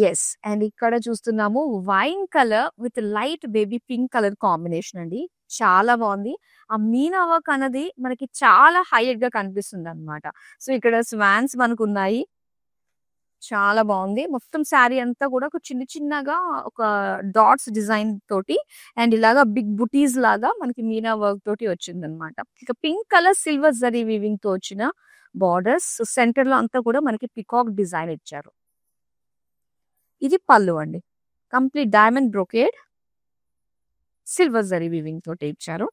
ఎస్, అండ్ ఇక్కడ చూస్తున్నాము wine colour with light baby pink colour combination అండి. చాలా బాగుంది. ఆ మీనా వర్క్ అన్నది మనకి చాలా హైలైట్ గా కనిపిస్తుంది అనమాట. సో ఇక్కడ స్వాన్స్ మనకు ఉన్నాయి. చాలా బాగుంది. మొత్తం శారీ అంతా కూడా ఒక చిన్న చిన్నగా ఒక డాట్స్ డిజైన్ తోటి అండ్ ఇలాగా బిగ్ బుటీస్ లాగా మనకి మీనా వర్క్ తోటి వచ్చింది అనమాట. ఇక pink colour silver zari weaving తో వచ్చిన బార్డర్స్. సెంటర్ లో అంతా కూడా మనకి పికాక్ డిజైన్ ఇచ్చారు. ఇది పళ్ళు అండి. Complete diamond brocade silver zari weaving తోటి ఇచ్చారు.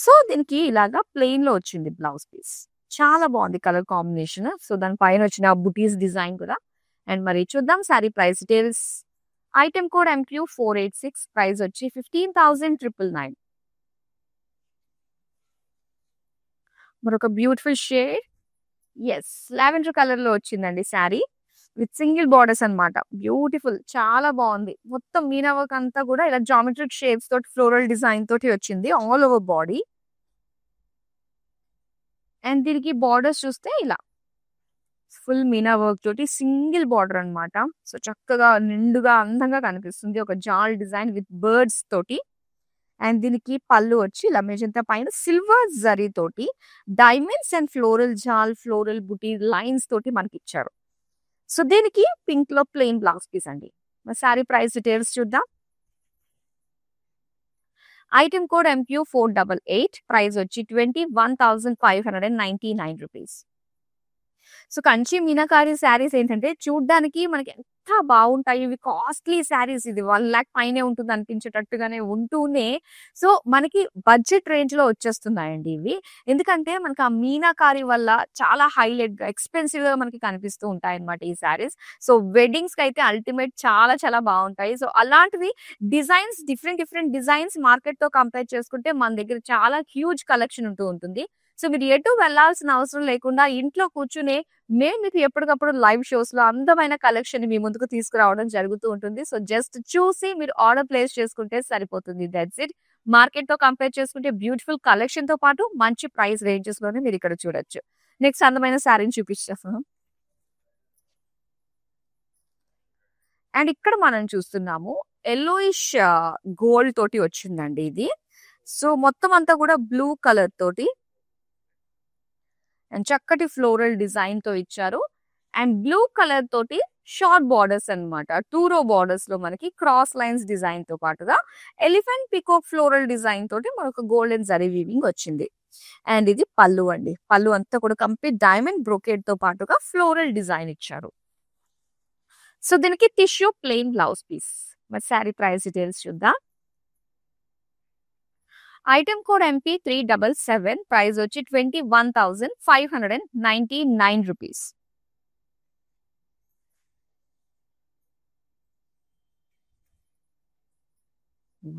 సో దీనికి ఇలాగా ప్లెయిన్ లో వచ్చింది బ్లౌజ్ పీస్. చాలా బాగుంది కలర్ కాంబినేషన్. సో దాని పైన వచ్చిన బుటీస్ డిజైన్ కూడా. అండ్ మరి చూద్దాం sari price details. Item code MQ486, price వచ్చి 15,999. మరొక beautiful shade, yes lavender colour లో వచ్చిందండి శారీ. విత్ సింగిల్ బార్డర్స్ అన్నమాట. బ్యూటిఫుల్ చాలా బాగుంది. మొత్తం మీనా వర్క్ అంతా కూడా ఇలా జామెట్రిక్ షేప్స్ తోటి ఫ్లోరల్ డిజైన్ తోటి వచ్చింది ఆల్ ఓవర్ బాడీ. అండ్ దీనికి బార్డర్స్ చూస్తే ఇలా ఫుల్ మీనా వర్క్ తోటి సింగిల్ బార్డర్ అన్నమాట. సో చక్కగా నిండుగా అందంగా కనిపిస్తుంది. ఒక జాల్ డిజైన్ విత్ బర్డ్స్ తోటి. అండ్ దీనికి పళ్ళు వచ్చి ఇలా మెజంతా పైన సిల్వర్ జరీ తోటి డైమండ్స్ అండ్ ఫ్లోరల్ జాల్, ఫ్లోరల్ బుటీ లైన్స్ తోటి మనకి ఇచ్చారు. సో దీనికి పింక్ లో ప్లెయిన్ బ్లౌజ్ పీస్ అండి. మరి సారీ ప్రైస్ డీటెయిల్స్ చూద్దాం. ఐటమ్ కోడ్ MQ488, ప్రైస్ వచ్చి 21,599 రూపీస్. సో కంచి మీనాకారి శారీస్ ఏంటంటే చూడ్డానికి మనకి ఎంత బాగుంటాయి. ఇవి కాస్ట్లీ శారీస్. ఇది 1,00,000 పైనే ఉంటుంది అనిపించేటట్టుగానే ఉంటూనే సో మనకి బడ్జెట్ రేంజ్ లో వచ్చేస్తున్నాయండి ఇవి. ఎందుకంటే మనకి ఆ మీనాకారి వల్ల చాలా హైలైట్ గా ఎక్స్పెన్సివ్ గా మనకి కనిపిస్తూ ఉంటాయి అన్నమాట ఈ శారీస్. సో వెడ్డింగ్స్ కి అయితే అల్టిమేట్ చాలా చాలా బాగుంటాయి. సో అలాంటివి డిజైన్స్ డిఫరెంట్ డిజైన్స్ మార్కెట్ తో కంపేర్ చేసుకుంటే మన దగ్గర చాలా హ్యూజ్ కలెక్షన్ ఉంటూ ఉంటుంది. సో మీరు ఎటు వెళ్లాల్సిన అవసరం లేకుండా ఇంట్లో కూర్చునే మేము మీకు ఎప్పటికప్పుడు లైవ్ షోస్ లో అందమైన కలెక్షన్ మీ ముందుకు తీసుకురావడం జరుగుతూ ఉంటుంది. సో జస్ట్ చూసి మీరు ఆర్డర్ ప్లేస్ చేసుకుంటే సరిపోతుంది. That's it. మార్కెట్ తో కంపేర్ చేసుకుంటే బ్యూటిఫుల్ కలెక్షన్ తో పాటు మంచి ప్రైస్ రేంజెస్ లోనే మీరు ఇక్కడ చూడొచ్చు. నెక్స్ట్ అందమైన శారీని చూపిస్తాను. అండ్ ఇక్కడ మనం చూస్తున్నాము ఎల్లోయిష్ గోల్డ్ తోటి వచ్చిందండి ఇది. సో మొత్తం అంతా కూడా బ్లూ కలర్ తోటి అండ్ చక్కటి ఫ్లోరల్ డిజైన్ తో ఇచ్చారు. అండ్ బ్లూ కలర్ తోటి షార్ట్ బార్డర్స్ అన్నమాట. 2 రో బార్డర్స్ లో మనకి క్రాస్ లైన్స్ డిజైన్ తో పాటుగా ఎలిఫెంట్ పికాక్ ఫ్లోరల్ డిజైన్ తోటి మనకు గోల్డెన్ జరీ వీవింగ్ వచ్చింది. అండ్ ఇది పళ్ళు అండి. పళ్ళు అంతా కూడా కంప్లీట్ డైమండ్ బ్రోకేడ్ తో పాటుగా ఫ్లోరల్ డిజైన్ ఇచ్చారు. సో దీనికి టిష్యూ ప్లెయిన్ బ్లౌజ్ పీస్. మరి శారీ ప్రైస్ డీటెయిల్స్ చూద్దాం. ఐటమ్ కోడ్ MP377, ప్రైస్ వచ్చి 21,599 రూపీస్.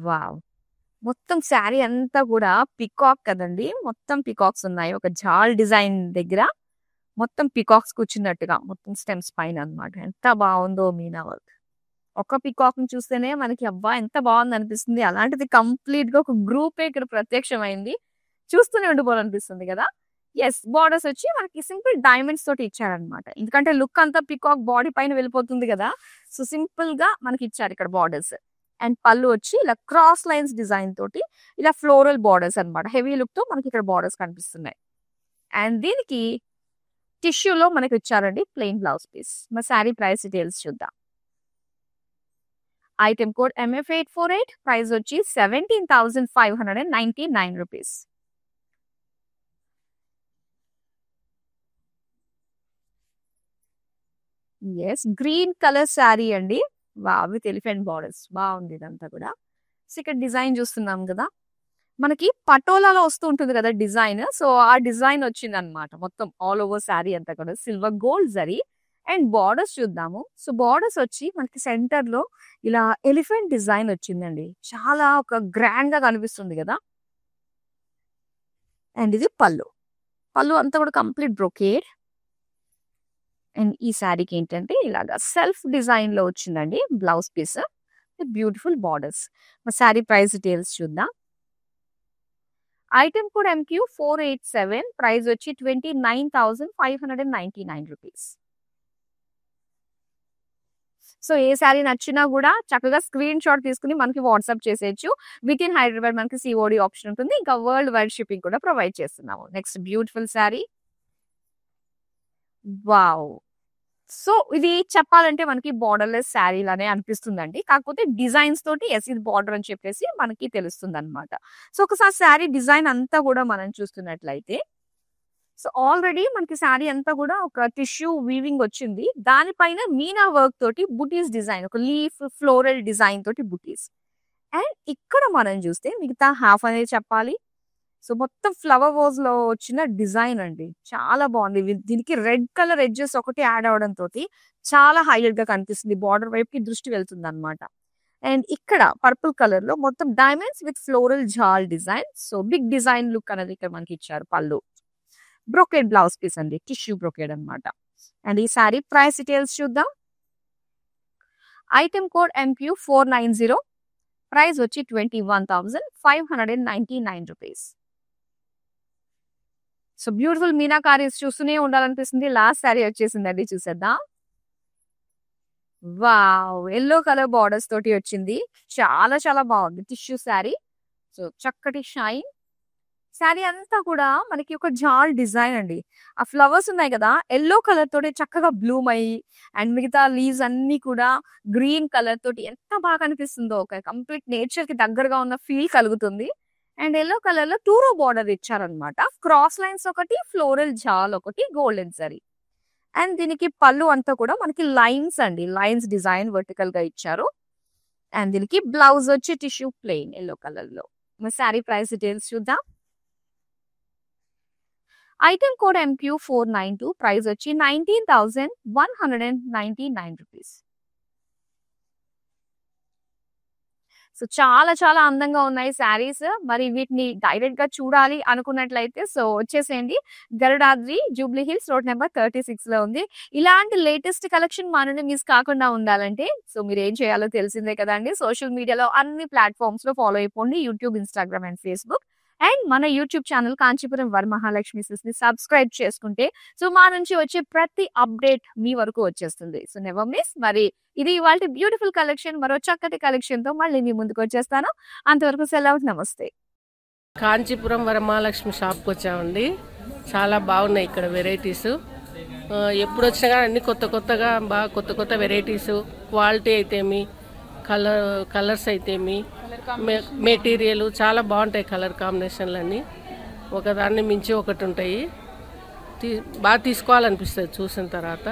వావ్! మొత్తం శారీ అంతా కూడా పికాక్ కదండి. మొత్తం పికాక్స్ ఉన్నాయి. ఒక జాల్ డిజైన్ దగ్గర మొత్తం పికాక్స్ కూర్చున్నట్టుగా మొత్తం స్టెమ్స్ పైన అన్నమాట. ఎంత బాగుందో మీనా వర్క్. ఒక పికాక్ ని చూస్తేనే మనకి అబ్బా ఎంత బాగుంది అనిపిస్తుంది. అలాంటిది కంప్లీట్ గా ఒక గ్రూపే ఇక్కడ ప్రత్యక్షమైంది. చూస్తూనే ఉండిపోవాలనిపిస్తుంది కదా. ఎస్ బార్డర్స్ వచ్చి మనకి సింపుల్ డైమండ్స్ తోటి ఇచ్చారనమాట. ఎందుకంటే లుక్ అంతా పికాక్ బాడీ పైన వెళ్ళిపోతుంది కదా. సో సింపుల్ గా మనకి ఇచ్చారు ఇక్కడ బార్డర్స్. అండ్ పళ్ళు వచ్చి ఇలా క్రాస్ లైన్స్ డిజైన్ తోటి ఇలా ఫ్లోరల్ బార్డర్స్ అన్నమాట. హెవీ లుక్ తో మనకి ఇక్కడ బార్డర్స్ కనిపిస్తున్నాయి. అండ్ దీనికి టిష్యూలో మనకి ఇచ్చారండి ప్లెయిన్ బ్లౌజ్ పీస్. మరి శారీ ప్రైస్ డీటెయిల్స్ చూద్దాం. ఐటమ్ కోడ్ MF848, ప్రైస్ వచ్చి 17,599 rupees. Yes green colour sari అండి. వావ్! With elephant borders. బాగుంది ఇదంతా కూడా. సో ఇక్కడ డిజైన్ చూస్తున్నాం కదా. మనకి పటోలాలో వస్తూ ఉంటుంది కదా డిజైన్. సో ఆ డిజైన్ వచ్చింది అనమాట. మొత్తం ఆల్ ఓవర్ శారీ అంతా కూడా silver gold zari. And borders చూద్దాము. సో బార్డర్స్ వచ్చి మనకి సెంటర్ లో ఇలా ఎలిఫెంట్ డిజైన్ వచ్చిందండి. చాలా ఒక గ్రాండ్ గా కనిపిస్తుంది కదా. అండ్ ఇది పళ్ళు. పళ్ళు అంతా కూడా కంప్లీట్ బ్రొకేడ్. అండ్ ఈ శారీకి ఏంటంటే ఇలాగా సెల్ఫ్ డిజైన్ లో వచ్చిందండి బ్లౌజ్ పీస్. Beautiful borders. మరి శారీ ప్రైస్ డీటెయిల్స్ చూద్దాం. ఐటమ్ కోడ్ MQ487, ప్రైస్ వచ్చి 29,599 రూపీస్. సో ఏ శారీ నచ్చినా కూడా చక్కగా స్క్రీన్ షాట్ తీసుకుని మనకి వాట్సాప్ చేసేయచ్చు. విత్ ఇన్ హైదరాబాద్ మనకి COD ఆప్షన్ ఉంటుంది. ఇంకా వరల్డ్ వైడ్ షిప్పింగ్ కూడా ప్రొవైడ్ చేస్తున్నాము. Next beautiful sari. Wow! So ఇది చెప్పాలంటే మనకి బార్డర్‌లెస్ శారీ లానే అనిపిస్తుందండి. కాకపోతే డిజైన్స్ తోటి యెస్ ఇది బార్డర్ అని చెప్పేసి మనకి తెలుస్తుందన్నమాట. సో ఒకసారి శారీ డిజైన్ అంతా కూడా మనం చూస్తున్నట్లయితే సో ఆల్రెడీ మనకి శారీ అంతా కూడా ఒక టిష్యూ వీవింగ్ వచ్చింది. దానిపైన మీనా వర్క్ తోటి బుటీస్ డిజైన్, ఒక లీఫ్ ఫ్లోరల్ డిజైన్ తోటి బుటీస్. అండ్ ఇక్కడ మనం చూస్తే మిగతా హాఫ్ అనేది చెప్పాలి. సో మొత్తం ఫ్లవర్ వాజ్ లో వచ్చిన డిజైన్ అండి. చాలా బాగుంది. దీనికి రెడ్ కలర్ ఎడ్జెస్ ఒకటి యాడ్ అవడం తోటి చాలా హైలైట్ గా కనిపిస్తుంది. బార్డర్ వైపుకి దృష్టి వెళ్తుంది అనమాట. అండ్ ఇక్కడ పర్పుల్ కలర్ లో మొత్తం diamonds with floral jaal design. So big design look అనేది ఇక్కడ మనకి ఇచ్చారు. పళ్ళు బ్రోకేడ్ బ్లౌజ్ పీస్ అండి. టిష్యూ బ్రోకేడ్ అనమాట. అండ్ ఈ శారీ ప్రైస్ డీటెయిల్స్ చూద్దాం. ఐటమ్ కోడ్ MQ490, ప్రైస్ వచ్చి 21,599 రూపీస్. సో బ్యూటిఫుల్ మీనాకారీస్ చూస్తూనే ఉండాలనిపిస్తుంది. లాస్ట్ శారీ వచ్చేసిందండి, చూసేద్దాం. వావ్! యెల్లో కలర్ బార్డర్స్ తోటి వచ్చింది. చాలా చాలా బాగుంది. టిష్యూ శారీ. సో చక్కటి షైన్. శారీ అంతా కూడా మనకి ఒక జాల్ డిజైన్ అండి. ఆ ఫ్లవర్స్ ఉన్నాయి కదా, యెల్లో కలర్ తోటి చక్కగా బ్లూమ్ అయ్యి అండ్ మిగతా లీవ్స్ అన్ని కూడా గ్రీన్ కలర్ తోటి ఎంత బాగా కనిపిస్తుందో, ఒక కంప్లీట్ నేచర్ కి దగ్గరగా ఉన్న ఫీల్ కలుగుతుంది. అండ్ యెల్లో కలర్ లో 2 రో బార్డర్ ఇచ్చారనమాట. క్రాస్ లైన్స్ ఒకటి, ఫ్లోరల్ జాల్ ఒకటి, గోల్డెన్ జరీ. అండ్ దీనికి పళ్ళు అంతా కూడా మనకి లైన్స్ అండి, లైన్స్ డిజైన్ వర్టికల్ గా ఇచ్చారు. అండ్ దీనికి బ్లౌజ్ వచ్చి టిష్యూ ప్లెయిన్ యెల్లో కలర్ లో. శారీ ప్రైస్ డీటెయిల్స్ చూద్దాం. ఐటమ్ కోడ్ MQ492, ప్రైస్ వచ్చి 19,199 రూపీస్. సో చాలా చాలా అందంగా ఉన్నాయి శారీస్. మరి వీటిని డైరెక్ట్ గా చూడాలి అనుకున్నట్లయితే సో వచ్చేసేయండి. Garudadri, Jubilee hills, road number 36 లో ఉంది. ఇలాంటి లేటెస్ట్ కలెక్షన్ మన నుండి మిస్ కాకుండా ఉండాలంటే సో మీరు ఏం చేయాలో తెలిసిందే కదండి. సోషల్ మీడియాలో అన్ని ప్లాట్ఫామ్స్ లో ఫాలో అయిపోండి. YouTube, Instagram and Facebook. And మన యూట్యూబ్ ఛానల్ కాంచీపురం వరమహాలక్ష్మి సిస్ ని సబ్స్క్రైబ్ చేసుకుంటే సో మా నుంచి వచ్చే ప్రతి అప్డేట్ మీ వరకు వచ్చేస్తుంది. So never miss. మరి ఇది ఇవాల్టి బ్యూటిఫుల్ కలెక్షన్. మరో చక్కటి కలెక్షన్ తో మళ్ళీ మీ ముందుకు వచ్చేస్తాను. అంతవరకు సెలవు. నమస్తే. కాంచీపురం వరమహాలక్ష్మి షాప్కి వచ్చామండి. చాలా బాగున్నాయి ఇక్కడ వెరైటీస్. ఎప్పుడు వచ్చినా కానీ అన్ని కొత్తగా బాగా కొత్త వెరైటీస్, క్వాలిటీ అయితేమి, కలర్స్ అయితేమి, మెటీరియల్ చాలా బాగుంటాయి. కలర్ కాంబినేషన్లు అన్నీ ఒకదాన్ని మించి ఒకటి ఉంటాయి. బాగా తీసుకోవాలనిపిస్తుంది చూసిన తర్వాత.